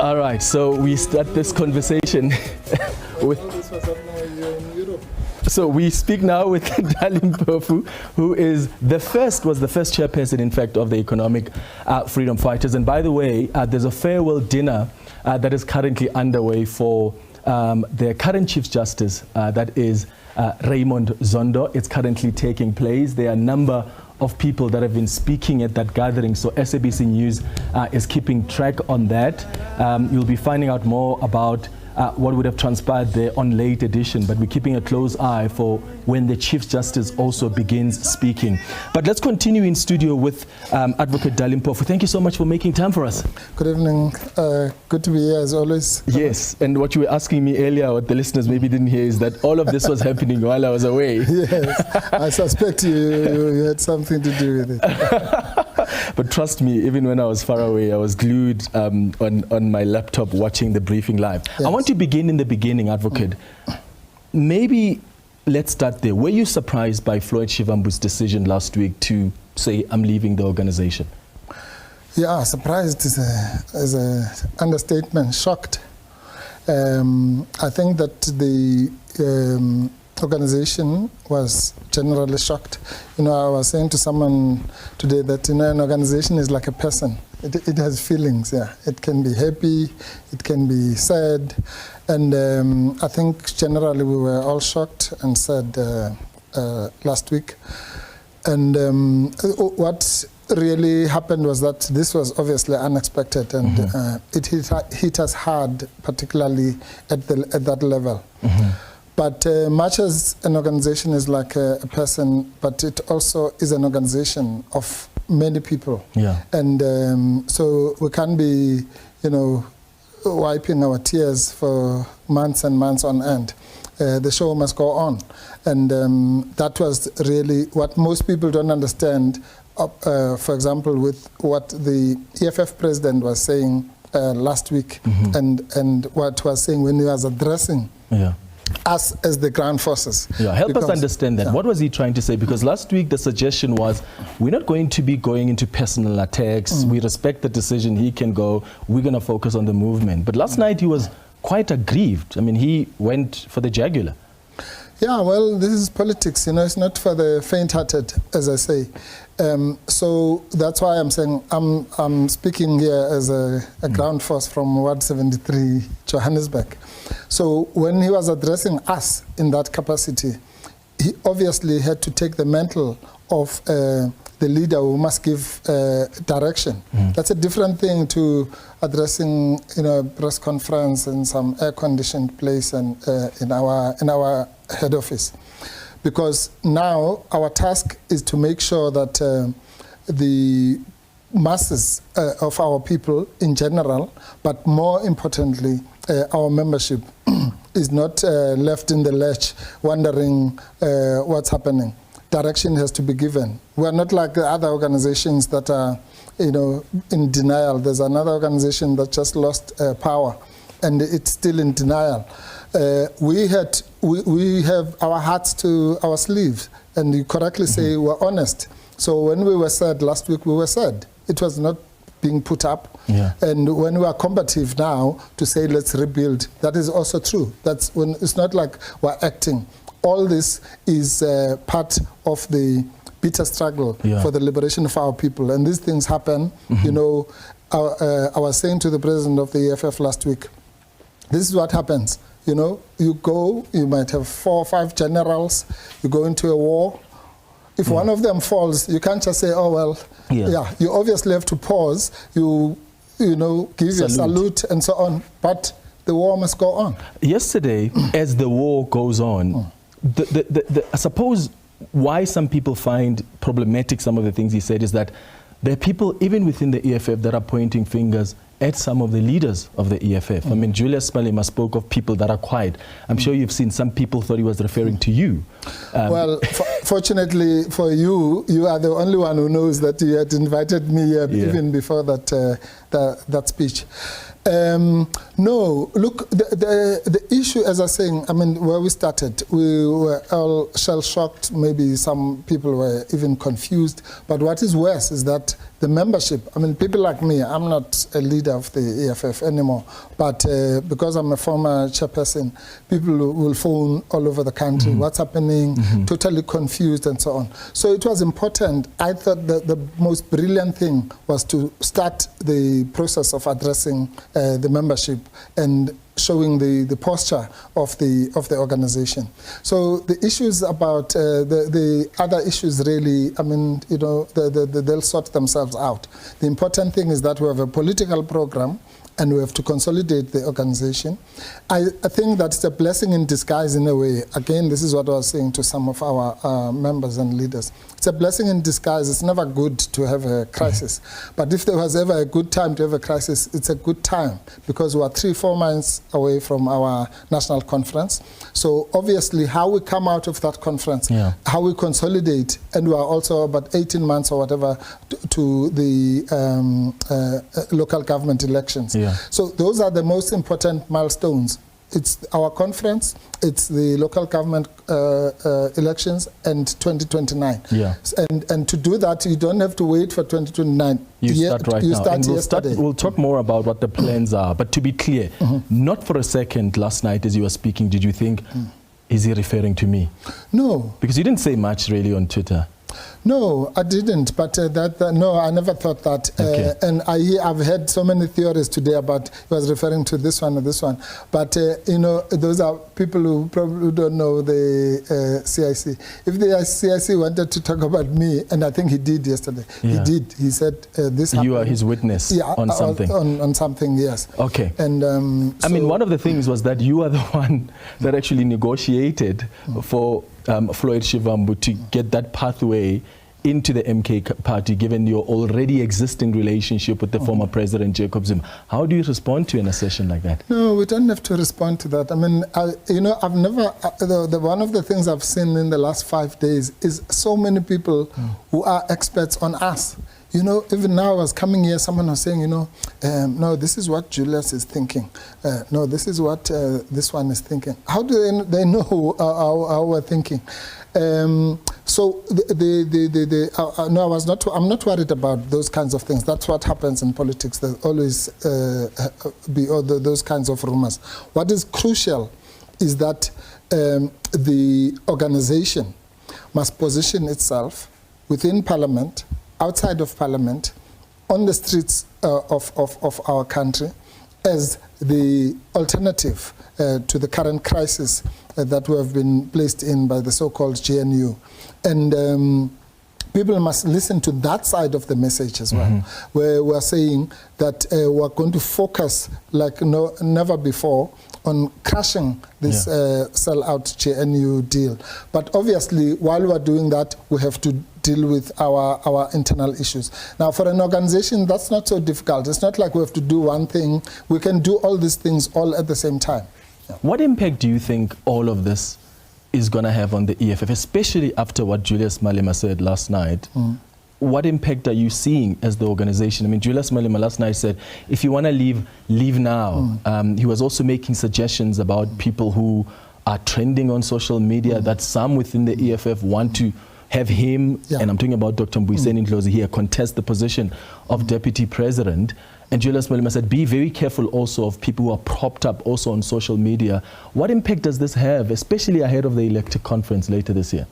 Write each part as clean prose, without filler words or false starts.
All right, so we start this conversation with... So we speak now with Dali Mpofu, who was the first chairperson, in fact, of the Economic Freedom Fighters. And by the way, there's a farewell dinner that is currently underway for their current Chief Justice, that is Raymond Zondo. It's currently taking place. There are a number of people that have been speaking at that gathering, so SABC News is keeping track on that. You'll be finding out more about what would have transpired there on Late Edition, but we're keeping a close eye for when the Chief Justice also begins speaking. But let's continue in studio with Advocate Dali Mpofu. Thank you so much for making time for us. Good evening. Good to be here as always. Yes, and what you were asking me earlier, what the listeners maybe didn't hear, is that all of this was happening while I was away. Yes, I suspect you had something to do with it. But trust me, even when I was far away, I was glued on my laptop watching the briefing live. Yes. I want to begin in the beginning, Advocate. Maybe let's start there. Were you surprised by Floyd Shivambu's decision last week to say, I'm leaving the organization? Yeah, surprised is an understatement. Shocked. I think that the organization was generally shocked. You know, I was saying to someone today that, you know, an organization is like a person. It has feelings, yeah. It can be happy, it can be sad, and I think generally we were all shocked and sad last week. And what really happened was that this was obviously unexpected, and it hit us hard, particularly at that level. But much as an organization is like a person, but it also is an organization of many people. Yeah. And so we can't be, you know, wiping our tears for months and months on end. The show must go on. And that was really what most people don't understand, for example, with what the EFF president was saying last week, and what he was saying when he was addressing us as the ground forces. Yeah, help us understand that. Yeah. What was he trying to say? Because last week the suggestion was, we're not going to be going into personal attacks. We respect the decision. He can go. We're going to focus on the movement. But last night he was quite aggrieved. I mean, he went for the jugular. Yeah, well, this is politics. You know, it's not for the faint-hearted, as I say. So that's why I'm saying I'm speaking here as a ground force from Ward 73, Johannesburg. So when he was addressing us in that capacity, he obviously had to take the mantle of the leader who must give direction. That's a different thing to addressing, you know, a press conference in some air-conditioned place and in our head office. Because now our task is to make sure that the masses of our people in general, but more importantly, our membership is not left in the lurch wondering what's happening. Direction has to be given. We're not like the other organizations that are, you know, in denial. There's another organization that just lost power, and it's still in denial. We have our hearts to our sleeves, and you correctly say we're honest. So when we were sad last week, we were sad. It was not being put up. Yeah. And when we are combative now to say let's rebuild, that is also true. That's when it's not like we're acting. All this is part of the bitter struggle for the liberation of our people. And these things happen. You know, I was saying to the president of the EFF last week, this is what happens. You know, you go, you might have 4 or 5 generals, you go into a war. If one of them falls, you can't just say, oh, well, you obviously have to pause, you know, give a salute and so on, but the war must go on. Yesterday, as the war goes on, I suppose why some people find problematic some of the things he said is that there are people, even within the EFF, that are pointing fingers at some of the leaders of the EFF. I mean, Julius Malema spoke of people that are quiet. I'm sure you've seen some people thought he was referring to you. Well, fortunately for you, you are the only one who knows that you had invited me here even before that that speech. No, look, the issue, as I was saying, I mean, where we started, we were all shell-shocked. Maybe some people were even confused. But what is worse is that the membership, I mean, people like me, I'm not a leader of the EFF anymore, but because I'm a former chairperson, people will phone all over the country, what's happening, totally confused and so on. So it was important. I thought that the most brilliant thing was to start the process of addressing the membership and showing the posture of the organization. So the issues about the other issues really, I mean, you know, they'll sort themselves out. The important thing is that we have a political program and we have to consolidate the organization. I think that's a blessing in disguise in a way. Again, this is what I was saying to some of our members and leaders. It's a blessing in disguise. It's never good to have a crisis. But if there was ever a good time to have a crisis, it's a good time because we are 3-4 months away from our national conference. So obviously how we come out of that conference, how we consolidate, and we are also about 18 months or whatever to the local government elections. So those are the most important milestones. It's our conference, it's the local government elections, and 2029. And to do that, you don't have to wait for 2029. You start right now. Start yesterday. We'll talk more about what the plans are. But to be clear, not for a second last night as you were speaking, did you think, is he referring to me? No. Because you didn't say much really on Twitter. No, I didn't, but no, I never thought that. And I've heard so many theories today about he was referring to this one or this one. But, you know, those are people who probably don't know the CIC. If the CIC wanted to talk about me, and I think he did yesterday, he did. He said this happened. You are his witness on something. On something, yes. Okay. And I mean, one of the things was that you are the one that actually negotiated for Floyd Shivambu to get that pathway into the MK party, given your already existing relationship with the former president, Jacob Zuma. How do you respond to an assertion like that? No, we don't have to respond to that. I mean, you know, I've never, one of the things I've seen in the last 5 days is so many people who are experts on us. You know, even now I was coming here, someone was saying, you know, no, this is what Julius is thinking. No, this is what this one is thinking. How do they know how we're thinking? So no, I'm not worried about those kinds of things. That's what happens in politics. There'll always be those kinds of rumors. What is crucial is that the organization must position itself within Parliament, outside of Parliament, on the streets of our country, as the alternative to the current crisis that we have been placed in by the so-called GNU. And people must listen to that side of the message as well, where we're saying that we're going to focus like never before on crushing this sell-out GNU deal. But obviously, while we're doing that, we have to deal with our internal issues. Now, for an organization, that's not so difficult. It's not like we have to do one thing. We can do all these things all at the same time. What impact do you think all of this is going to have on the EFF, especially after what Julius Malema said last night? What impact are you seeing as the organization? I mean, Julius Malema last night said, if you want to leave, leave now. He was also making suggestions about people who are trending on social media, that some within the EFF want to have him, and I'm talking about Dr. Mbuyiseni Ndlozi here, contest the position of deputy president. And Julius Malema said, be very careful also of people who are propped up also on social media. What impact does this have, especially ahead of the elected conference later this year?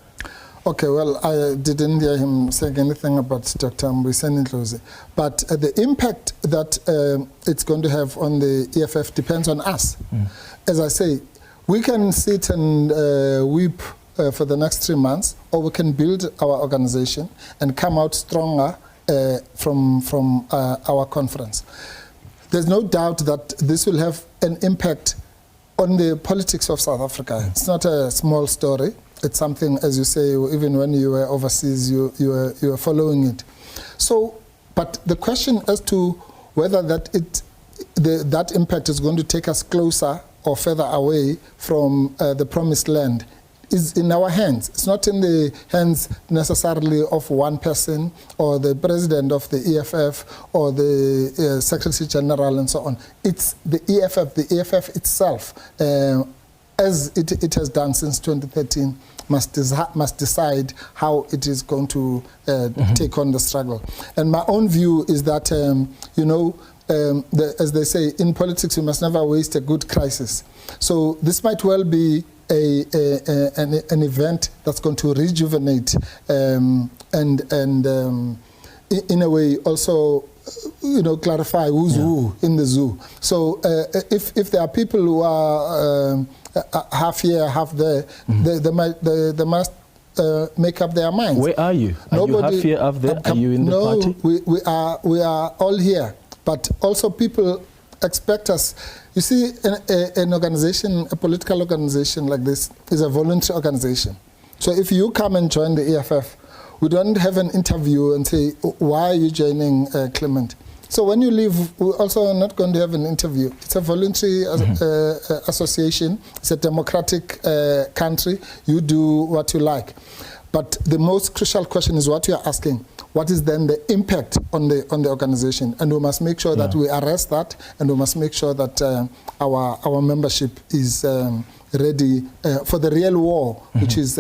Okay, well, I didn't hear him saying anything about Dr. Mbuyiseni Ndlozi. But the impact that it's going to have on the EFF depends on us. As I say, we can sit and weep for the next 3 months, or we can build our organization and come out stronger from our conference. There's no doubt that this will have an impact on the politics of South Africa. It's not a small story. It's something, as you say, even when you were overseas, you were following it. So, but the question as to whether that impact is going to take us closer or further away from the promised land is in our hands. It's not in the hands necessarily of one person or the president of the EFF or the Secretary General and so on. It's the EFF itself, as it has done since 2013, must decide how it is going to take on the struggle. And my own view is that, as they say, in politics, you must never waste a good crisis. So this might well be an event that's going to rejuvenate and in a way also clarify who's who in the zoo. So if there are people who are half here, half there, they must make up their minds. Where are you? Are you half here, half there? Are you in the party? No, we are all here. But also people expect us. You see, an organization, a political organization like this is a voluntary organization. So if you come and join the EFF, we don't have an interview and say, why are you joining Clement? So when you leave, we're also not going to have an interview. It's a voluntary association. It's a democratic country. You do what you like. But the most crucial question is what you're asking. What is then the impact on the organization? And we must make sure that we arrest that, and we must make sure that our membership is ready for the real war, which is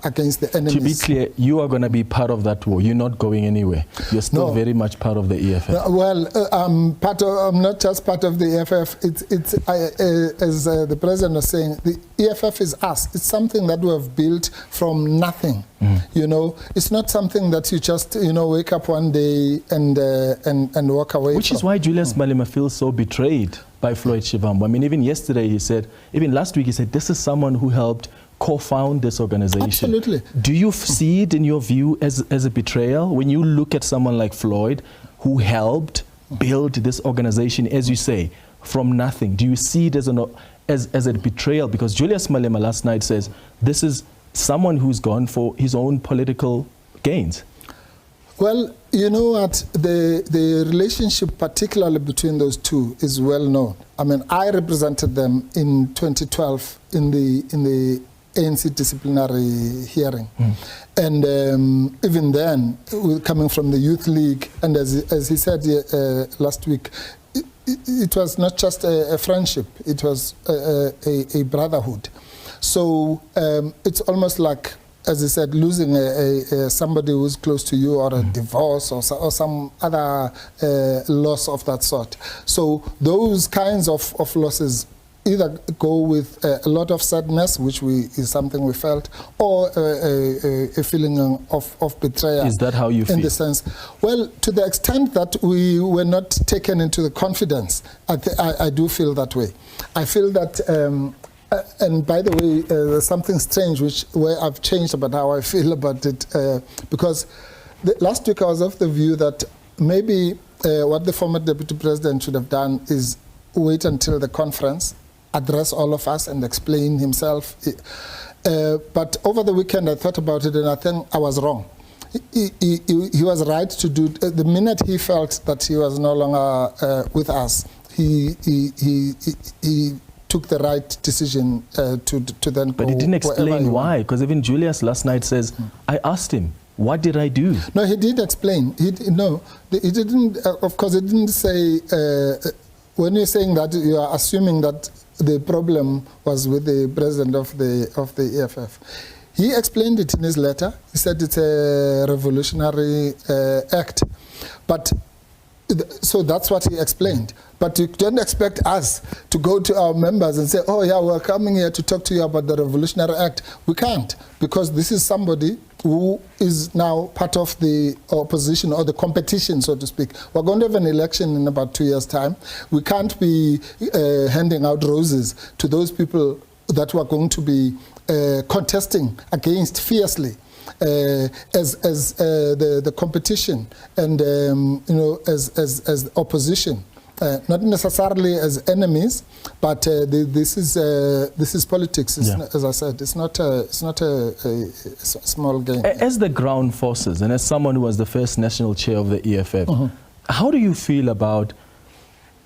against the enemies. To be clear, you are going to be part of that war. You're not going anywhere. You're still very much part of the EFF. I'm not just part of the EFF. As the president was saying, the EFF is us. It's something that we have built from nothing. It's not something that you just wake up one day and walk away. Which is why Julius Malema feels so betrayed by Floyd Shivambu. I mean, even yesterday he said, even last week he said, this is someone who helped co-found this organization. Absolutely. Do you see it in your view as a betrayal when you look at someone like Floyd who helped build this organization, as you say, from nothing? Do you see it as a betrayal? Because Julius Malema last night says this is someone who's gone for his own political gains. Well, you know what, the relationship particularly between those two is well known. I mean, I represented them in 2012 in the ANC disciplinary hearing. And even then, coming from the Youth League, and as he said last week, it was not just a friendship, it was a brotherhood. So it's almost like, as I said, losing somebody who's close to you, or a divorce, or some other loss of that sort. So those kinds of losses either go with a lot of sadness, which is something we felt, or a feeling of betrayal. Is that how you feel? In the sense, well, to the extent that we were not taken into the confidence, I do feel that way. I feel that, and by the way, there's something strange where I've changed about how I feel about it, because last week I was of the view that maybe what the former deputy president should have done is wait until the conference, address all of us and explain himself. But over the weekend I thought about it and I think I was wrong. He was right to do, the minute he felt that he was no longer with us, he took the right decision to then go. But he didn't explain why, because even Julius last night says, I asked him, what did I do? No, he did explain. He didn't, of course, he didn't say, when you're saying that, you are assuming that the problem was with the president of the EFF. He explained it in his letter. He said it's a revolutionary act. But so that's what he explained. But you don't expect us to go to our members and say, oh yeah, we're coming here to talk to you about the Revolutionary Act. We can't, because this is somebody who is now part of the opposition or the competition, so to speak. We're going to have an election in about 2 years' time. We can't be handing out roses to those people that we're going to be contesting against fiercely. As the competition and as opposition, not necessarily as enemies, but this is politics. As I said, it's not a small game. As the ground forces and as someone who was the first national chair of the EFF, how do you feel about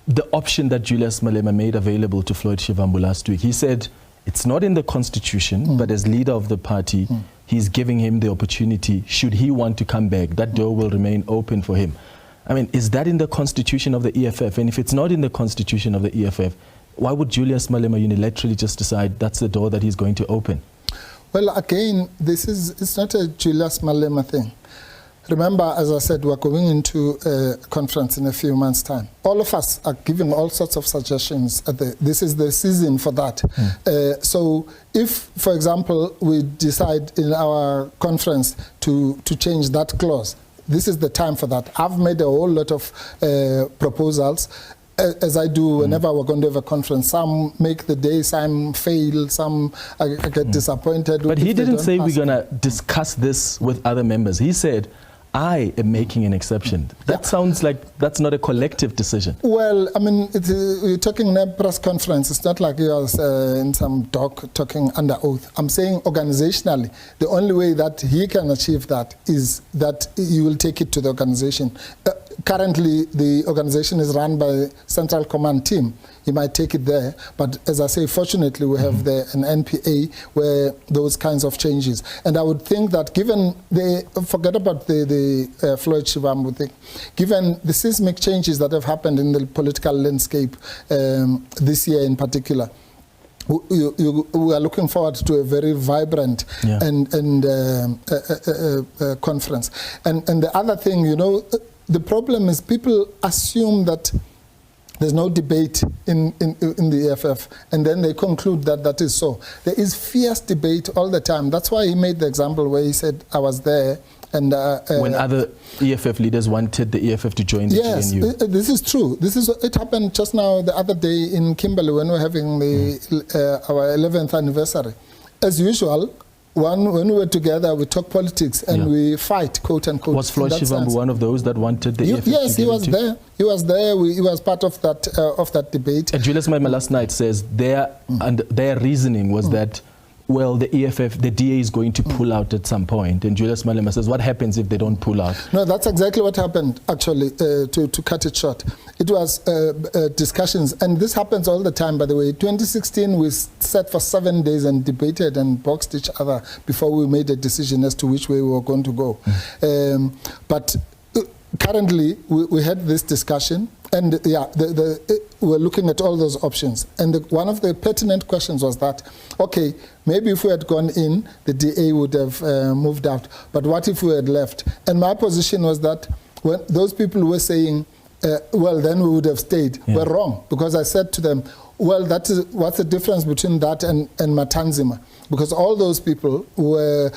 the option that Julius Malema made available to Floyd Shivambu last week? He said It's not in the constitution, but as leader of the party, he's giving him the opportunity. Should he want to come back, that door will remain open for him. I mean, is that in the constitution of the EFF? And if it's not in the constitution of the EFF, why would Julius Malema unilaterally just decide that's the door that he's going to open? Well, again, it's not a Julius Malema thing. Remember, as I said, we're going into a conference in a few months' time. All of us are giving all sorts of suggestions. This is the season for that. So if, for example, we decide in our conference to change that clause, this is the time for that. I've made a whole lot of proposals, as I do whenever we're going to have a conference. Some make the day, some fail, some I get disappointed. But he didn't say we're going to discuss this with other members. He said, I am making an exception. That sounds like that's not a collective decision. Well, I mean, you're talking in a press conference. It's not like you're in some doc talking under oath. I'm saying organizationally, the only way that he can achieve that is that you will take it to the organization. Currently, the organization is run by Central Command team. He might take it there, but as I say, fortunately, we have an NPA where those kinds of changes. And I would think that given forget about the Floyd Shivambu thing, given the seismic changes that have happened in the political landscape this year in particular, we are looking forward to a very vibrant conference. And the other thing, you know, the problem is people assume that there's no debate in the EFF, and then they conclude that that is so. There is fierce debate all the time. That's why he made the example where he said, I was there. And when other EFF leaders wanted the EFF to join the GNU. Yes, this is true. It happened just now the other day in Kimberley when we were having our 11th anniversary. As usual, when we were together, we talk politics and we fight, quote unquote. Was Floyd Shivambu one of those that wanted the EFF Yes, to he was there. He was there. He was part of that debate. And Julius Malema last night says their reasoning was that, well, the EFF, the DA is going to pull out at some point. And Julius Malema says, what happens if they don't pull out? No, that's exactly what happened, actually, to cut it short. It was discussions, and this happens all the time, by the way. 2016, we sat for 7 days and debated and boxed each other before we made a decision as to which way we were going to go. But currently, we had this discussion, and we're looking at all those options. And one of the pertinent questions was that, okay, maybe if we had gone in, the DA would have moved out. But what if we had left? And my position was that when those people were saying, well, then we would have stayed, were wrong. Because I said to them, well, what's the difference between that and Matanzima? Because all those people were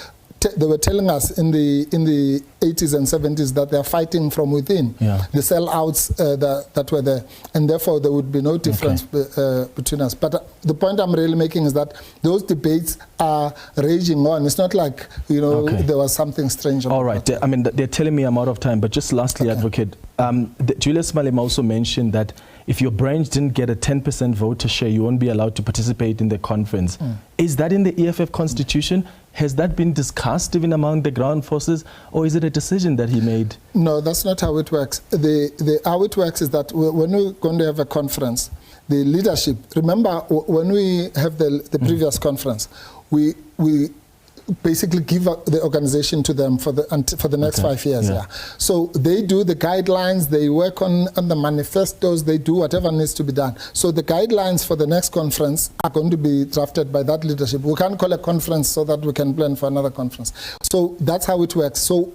they were telling us in the 80s and 70s that they're fighting from within, the sellouts that were there, and therefore there would be no difference between us. But the point I'm really making is that those debates are raging on. It's not like, you know, there was something strange about All right. I mean, they're telling me I'm out of time, but just lastly, Advocate, Julius Malema also mentioned that if your branch didn't get a 10% voter share, you won't be allowed to participate in the conference. Is that in the EFF constitution? Has that been discussed even among the ground forces, or is it a decision that he made? No, that's not how it works. How it works is that when we're going to have a conference, the leadership, remember when we have the previous conference, we basically give the organization to them for the next 5 years. So they do the guidelines, they work on the manifestos, they do whatever needs to be done. So the guidelines for the next conference are going to be drafted by that leadership. We can't call a conference so that we can plan for another conference. So that's how it works. So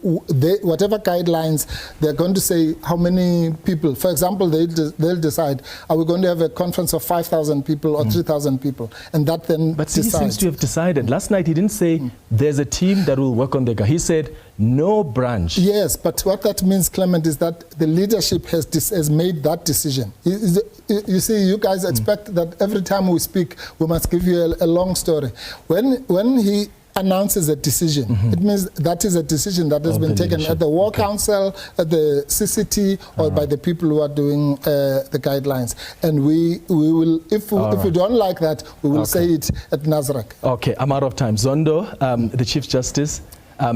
whatever guidelines, they're going to say how many people. For example, they'll decide, are we going to have a conference of 5,000 people or 3,000 people? And that then But he seems to have decided. Last night he didn't say there's a team that will work on the guy. He said no branch. Yes, but what that means, Clement, is that the leadership has made that decision. You see, you guys expect that every time we speak, we must give you a long story. When he announces a decision, it means that is a decision that has been taken at the War Council, at the CCT, or by the people who are doing the guidelines. And we will, if we don't like that, we will say it at Nasrec. Okay, I'm out of time. Zondo, the Chief Justice,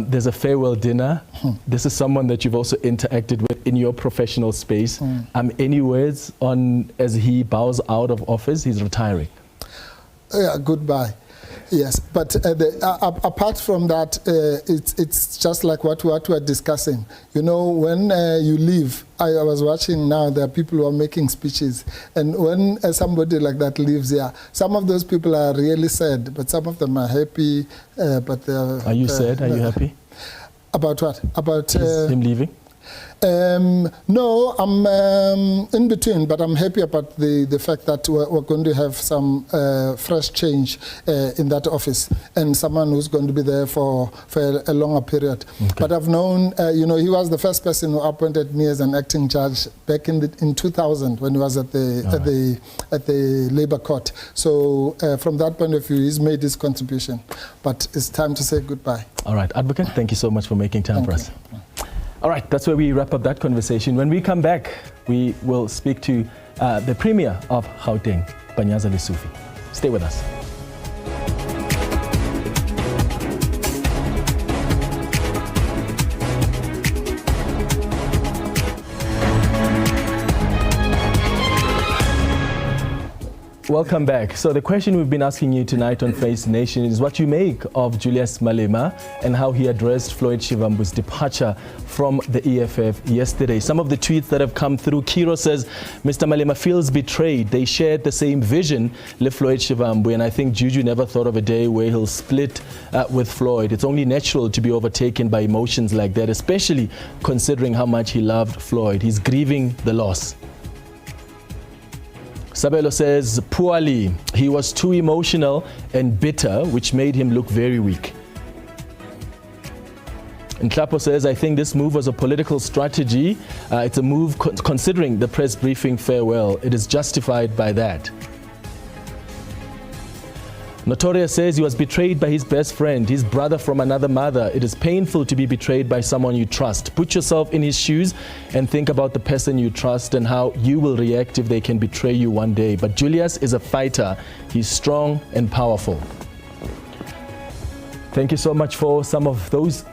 there's a farewell dinner. This is someone that you've also interacted with in your professional space. Any words on, as he bows out of office, he's retiring? goodbye. Yes, but apart from that, it's just like what we're discussing. You know, when you leave, I was watching now, there are people who are making speeches, and when somebody like that leaves here, some of those people are really sad, but some of them are happy. But are you sad? Are you happy? About what? About him leaving? No, I'm in between, but I'm happy about the fact that we're going to have some fresh change in that office, and someone who's going to be there for a longer period. Okay. But I've known, you know, he was the first person who appointed me as an acting judge back in 2000 when he was at the Labour Court. So from that point of view, he's made his contribution. But it's time to say goodbye. All right, Advocate, thank you so much for making time for us. All right, that's where we wrap up that conversation. When we come back, we will speak to the Premier of Gauteng, Panyaza Lesufi. Stay with us. Welcome back. So the question we've been asking you tonight on Face Nation is what you make of Julius Malema and how he addressed Floyd Shivambu's departure from the EFF yesterday. Some of the tweets that have come through, Kiro says, Mr. Malema feels betrayed. They shared the same vision, Floyd Shivambu, and I think Juju never thought of a day where he'll split with Floyd. It's only natural to be overtaken by emotions like that, especially considering how much he loved Floyd. He's grieving the loss. Sabelo says, poorly, he was too emotional and bitter, which made him look very weak. And Klapo says, I think this move was a political strategy. It's a move considering the press briefing farewell. It is justified by that. Notorious says he was betrayed by his best friend, his brother from another mother. It is painful to be betrayed by someone you trust. Put yourself in his shoes and think about the person you trust and how you will react if they can betray you one day. But Julius is a fighter. He's strong and powerful. Thank you so much for some of those.